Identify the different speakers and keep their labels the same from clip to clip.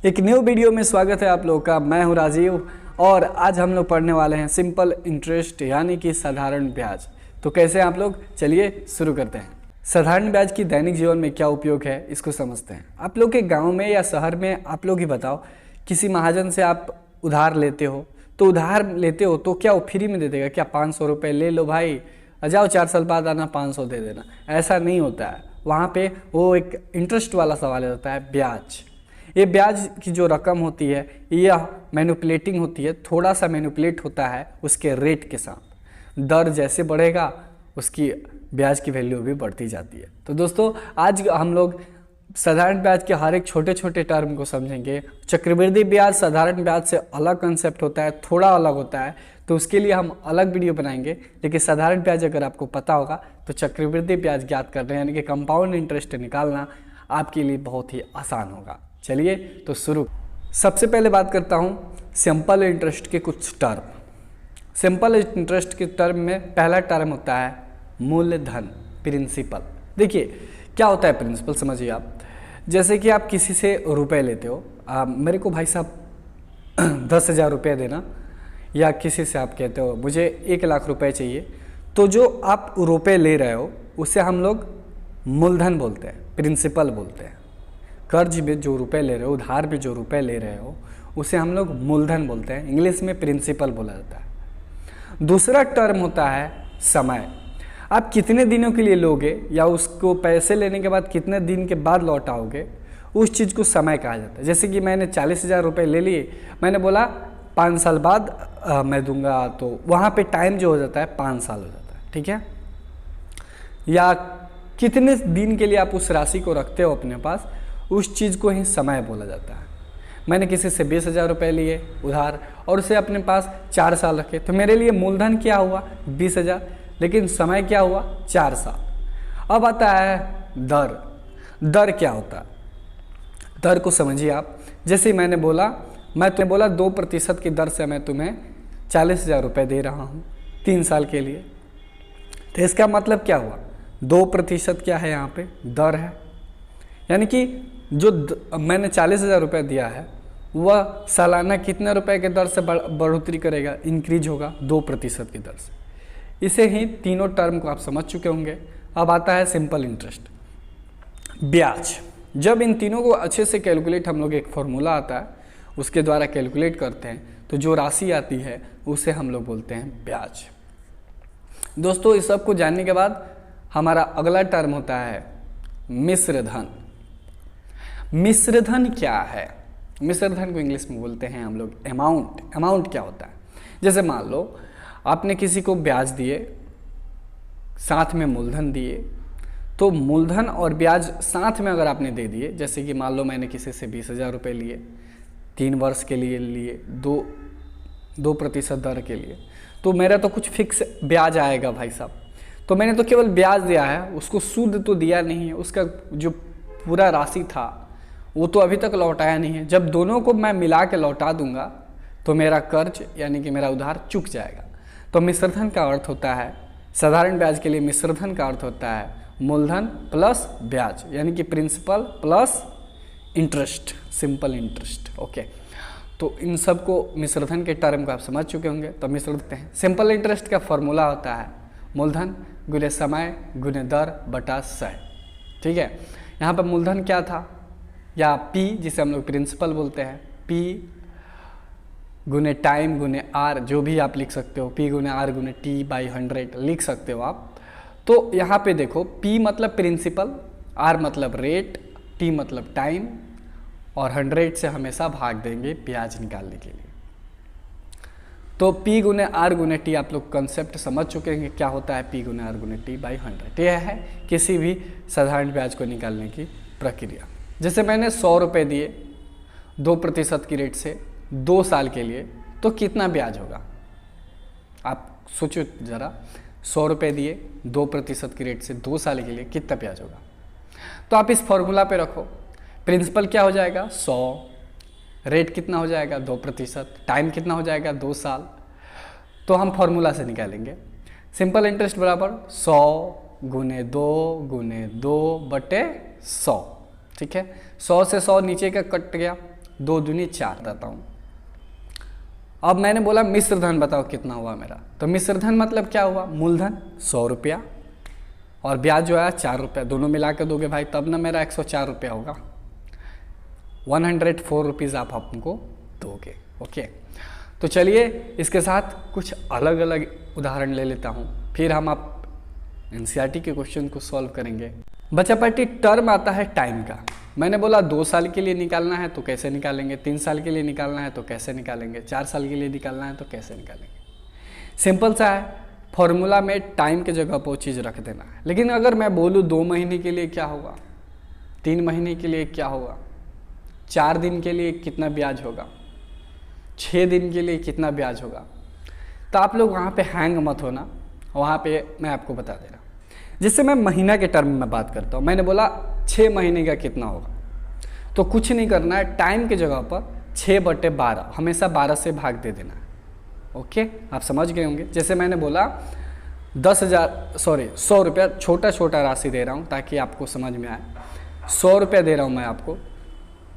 Speaker 1: एक new video में स्वागत है आप लोगों का। मैं हूं राजीव और आज हम लोग पढ़ने वाले हैं सिंपल इंटरेस्ट यानी कि साधारण ब्याज। तो कैसे आप लोग, चलिए शुरू करते हैं। साधारण ब्याज की दैनिक जीवन में क्या उपयोग है इसको समझते हैं। आप लोग के गांव में या शहर में आप लोग ही बताओ, किसी महाजन से आप उधार लेते हो तो तो क्या वो फ्री में दे देगा? क्या 500 रुपये ले लो भाई, जाओ 4 साल बाद आना 500 दे देना? ऐसा नहीं होता है। वहाँ पे वो एक इंटरेस्ट वाला सवाल होता है, ब्याज। ये ब्याज की जो रकम होती है यह मैनिपुलेटिंग होती है, थोड़ा सा मैनिपुलेट होता है उसके रेट के साथ। दर जैसे बढ़ेगा उसकी ब्याज की वैल्यू भी बढ़ती जाती है। तो दोस्तों आज हम लोग साधारण ब्याज के हर एक छोटे छोटे टर्म को समझेंगे। चक्रवृद्धि ब्याज साधारण ब्याज से अलग कंसेप्ट होता है, थोड़ा अलग होता है, तो उसके लिए हम अलग वीडियो बनाएंगे। लेकिन साधारण ब्याज अगर आपको पता होगा तो चक्रवृद्धि ब्याज ज्ञात करना यानी कि कंपाउंड इंटरेस्ट निकालना आपके लिए बहुत ही आसान होगा। चलिए तो शुरू। सबसे पहले बात करता हूँ सिंपल इंटरेस्ट के कुछ टर्म। सिंपल इंटरेस्ट के टर्म में पहला टर्म होता है मूलधन, प्रिंसिपल। देखिए क्या होता है प्रिंसिपल, समझिए आप। जैसे कि आप किसी से रुपए लेते हो, मेरे को भाई साहब 10,000 रुपये देना, या किसी से आप कहते हो मुझे 1,00,000 रुपये चाहिए, तो जो आप रुपए ले रहे हो उसे हम लोग मूलधन बोलते हैं, प्रिंसिपल बोलते हैं। कर्ज में जो रुपए ले रहे हो, उधार में जो रुपए ले रहे हो उसे हम लोग मूलधन बोलते हैं, इंग्लिश में प्रिंसिपल बोला जाता है। दूसरा टर्म होता है समय। आप कितने दिनों के लिए लोगे या उसको पैसे लेने के बाद कितने दिन के बाद लौटाओगे, उस चीज़ को समय कहा जाता है। जैसे कि मैंने 40,000 रुपये ले लिए, मैंने बोला 5 साल बाद मैं दूंगा, तो वहाँ पे टाइम जो हो जाता है 5 साल हो जाता है, ठीक है। या कितने दिन के लिए आप उस राशि को रखते हो अपने पास, उस चीज़ को ही समय बोला जाता है। मैंने किसी से 20,000 रुपये लिए उधार और उसे अपने पास 4 साल रखे, तो मेरे लिए मूलधन क्या हुआ 20,000, लेकिन समय क्या हुआ 4 साल। अब आता है दर। दर क्या होता है? दर को समझिए आप। जैसे मैंने बोला 2% की दर से मैं तुम्हें 40,000 रुपये दे रहा हूँ 3 साल के लिए, तो इसका मतलब क्या हुआ? 2% क्या है यहाँ पे? दर है। यानी कि जो मैंने 40,000 रुपये दिया है वह सालाना कितने रुपए के दर से बढ़ोतरी करेगा, इंक्रीज होगा 2% की दर से। इसे ही तीनों टर्म को आप समझ चुके होंगे। अब आता है सिंपल इंटरेस्ट, ब्याज। जब इन तीनों को अच्छे से कैलकुलेट, हम लोग एक फॉर्मूला आता है उसके द्वारा कैलकुलेट करते हैं, तो जो राशि आती है उसे हम लोग बोलते हैं ब्याज। दोस्तों इस सब को जानने के बाद हमारा अगला टर्म होता है मिश्र धन। मिश्र धन क्या है? मिश्र धन को इंग्लिश में बोलते हैं हम लोग अमाउंट। अमाउंट क्या होता है? जैसे मान लो आपने किसी को ब्याज दिए, साथ में मूलधन दिए, तो मूलधन और ब्याज साथ में अगर आपने दे दिए, जैसे कि मान लो मैंने किसी से 20,000 रुपये लिए, 3 वर्ष के लिए 2% दर के लिए, तो मेरा तो कुछ फिक्स ब्याज आएगा भाई साहब। तो मैंने तो केवल ब्याज दिया है, उसको सूद तो दिया नहीं है, उसका जो पूरा राशि था वो तो अभी तक लौटाया नहीं है। जब दोनों को मैं मिला के लौटा दूंगा तो मेरा कर्ज यानी कि मेरा उधार चुक जाएगा। तो मिश्रधन का अर्थ होता है, साधारण ब्याज के लिए मिश्रधन का अर्थ होता है मूलधन प्लस ब्याज, यानी कि principal plus interest, simple interest. Okay, तो इन सब को मिश्रधन के टर्म को आप समझ चुके होंगे। तो मिश्रधन हैं। सिंपल इंटरेस्ट का फॉर्मूला होता है मूलधन गुने समय गुने दर बटा 100, ठीक है। यहाँ पर मूलधन क्या था, या P जिसे हम लोग प्रिंसिपल बोलते हैं, P गुने टाइम गुने R, जो भी आप लिख सकते हो, P गुने R गुने T/100 लिख सकते हो आप। तो यहाँ पे देखो P मतलब प्रिंसिपल, R मतलब रेट, T मतलब टाइम, और 100 से हमेशा भाग देंगे ब्याज निकालने के लिए। तो P गुने R गुने T आप लोग कंसेप्ट समझ चुके हैं क्या होता है P गुने R गुने T/100। यह है किसी भी साधारण ब्याज को निकालने की प्रक्रिया। जैसे मैंने 100 रुपये दिए 2% की रेट से 2 साल के लिए, तो कितना ब्याज होगा आप सोचो ज़रा। 100 रुपये दिए 2% की रेट से 2 साल के लिए, कितना ब्याज होगा? तो आप इस फॉर्मूला पे रखो। प्रिंसिपल क्या हो जाएगा 100, रेट कितना हो जाएगा 2%, टाइम कितना हो जाएगा 2 साल। तो हम फॉर्मूला से निकालेंगे सिंपल इंटरेस्ट बराबर 100 गुने 2 गुने 2 बटे 100, ठीक है। 100 से 100 नीचे का कट गया 2 दूनी 4 बताता हूँ। अब मैंने बोला मिश्र धन बताओ कितना हुआ मेरा, तो मिश्र धन मतलब क्या हुआ, मूलधन 100 रुपया और ब्याज जो है 4 रुपया, दोनों मिला के दोगे भाई तब ना मेरा 104 रुपया होगा। 104 रुपीज़ आप हमको दोगे। ओके, तो चलिए इसके साथ कुछ अलग अलग उदाहरण ले लेता हूँ, फिर हम आप एनसीईआरटी के क्वेश्चन को सॉल्व करेंगे। बचा पार्टी टर्म आता है टाइम का। मैंने बोला 2 साल के लिए निकालना है तो कैसे निकालेंगे, 3 साल के लिए निकालना है तो कैसे निकालेंगे, 4 साल के लिए निकालना है तो कैसे निकालेंगे। सिंपल सा है, फॉर्मूला में टाइम के जगह पर वो चीज़ रख देना है। लेकिन अगर मैं बोलूँ 2 महीने के लिए क्या होगा, 3 महीने के लिए क्या होगा, 4 दिन के लिए कितना ब्याज होगा, 6 दिन के लिए कितना ब्याज होगा, तो आप लोग वहाँ पे हैंग मत होना, वहाँ पे मैं आपको बता दे रहा हूँ। जिससे मैं महीना के टर्म में बात करता हूँ, मैंने बोला 6 महीने का कितना होगा, तो कुछ नहीं करना है, टाइम की जगह पर 6/12 हमेशा 12 से भाग दे देना है। ओके, आप समझ गए होंगे। जैसे मैंने बोला 100 रुपया, छोटा छोटा राशि दे रहा हूँ ताकि आपको समझ में आए। 100 रुपया दे रहा हूँ मैं आपको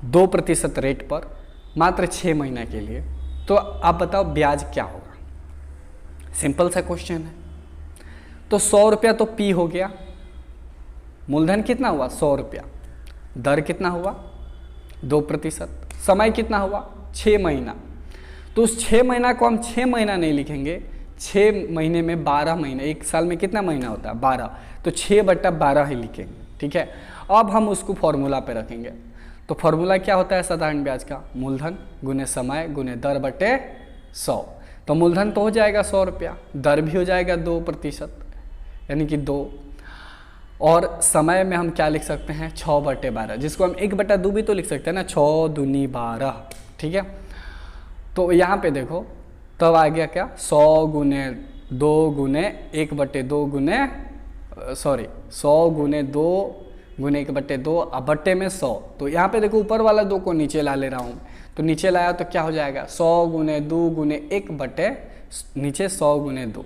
Speaker 1: 2% रेट पर मात्र 6 महीना के लिए, तो आप बताओ ब्याज क्या होगा। सिंपल सा क्वेश्चन है। तो 100 रुपया तो पी हो गया, मूलधन कितना हुआ 100 रुपया, दर कितना हुआ 2%, समय कितना हुआ 6 महीना। तो उस 6 महीना को हम 6 महीना नहीं लिखेंगे, 6 महीने में 12 महीने, एक साल में कितना महीना होता है 12, तो 6/12 ही लिखेंगे। ठीक है, अब हम उसको फॉर्मूला पे रखेंगे। तो फॉर्मूला क्या होता है साधारण ब्याज का, मूलधन गुने समय गुने दर बटे 100। तो मूलधन तो हो जाएगा 100 रुपया, दर भी हो जाएगा 2% यानी कि 2, और समय में हम क्या लिख सकते हैं 6/12, जिसको हम 1/2 भी तो लिख सकते हैं ना, 6 दूनी 12। ठीक है, तो यहाँ पे देखो तब आ गया क्या 100 गुने 2 गुने 1/2 गुने 100 गुने 2 गुने 1/2 अब बट्टे में 100। तो यहाँ पे देखो ऊपर वाला 2 को नीचे ला ले रहा हूँ, तो नीचे लाया तो क्या हो जाएगा 100 गुने 2 गुने 1 बटे नीचे 100 गुने 2।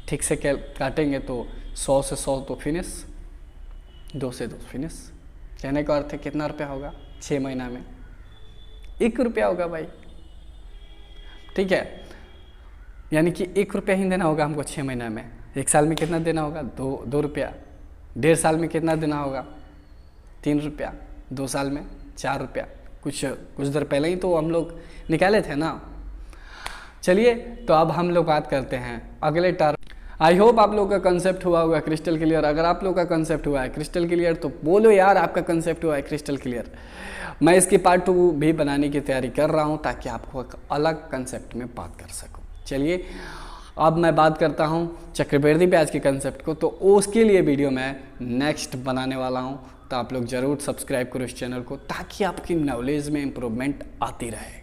Speaker 1: ठीक से काटेंगे तो 100 से 100 तो फिनिश, 2 से 2 फिनिश। कहने का अर्थ है कितना रुपया होगा 6 महीना में 1 रुपया होगा भाई। ठीक है, यानी कि 1 रुपया ही देना होगा हमको 6 महीना में। 1 साल में कितना देना होगा 2 रुपया, 1.5 साल में कितना देना होगा 3 रुपया, 2 साल में 4 रुपया। कुछ देर पहले ही तो हम लोग निकाले थे ना। चलिए तो अब हम लोग बात करते हैं अगले टर्म। आई होप आप लोग का कंसेप्ट हुआ होगा क्रिस्टल क्लियर। अगर आप लोग का कंसेप्ट हुआ है क्रिस्टल क्लियर तो बोलो यार आपका कंसेप्ट हुआ है क्रिस्टल क्लियर। मैं इसकी पार्ट 2 भी बनाने की तैयारी कर रहा हूँ ताकि आपको एक अलग कंसेप्ट में बात कर सकूँ। चलिए अब मैं बात करता हूँ चक्रवृद्धि ब्याज के कंसेप्ट को, तो उसके लिए वीडियो मैं नेक्स्ट बनाने वाला हूँ। तो आप लोग ज़रूर सब्सक्राइब करो इस चैनल को ताकि आपकी नॉलेज में इम्प्रूवमेंट आती रहे।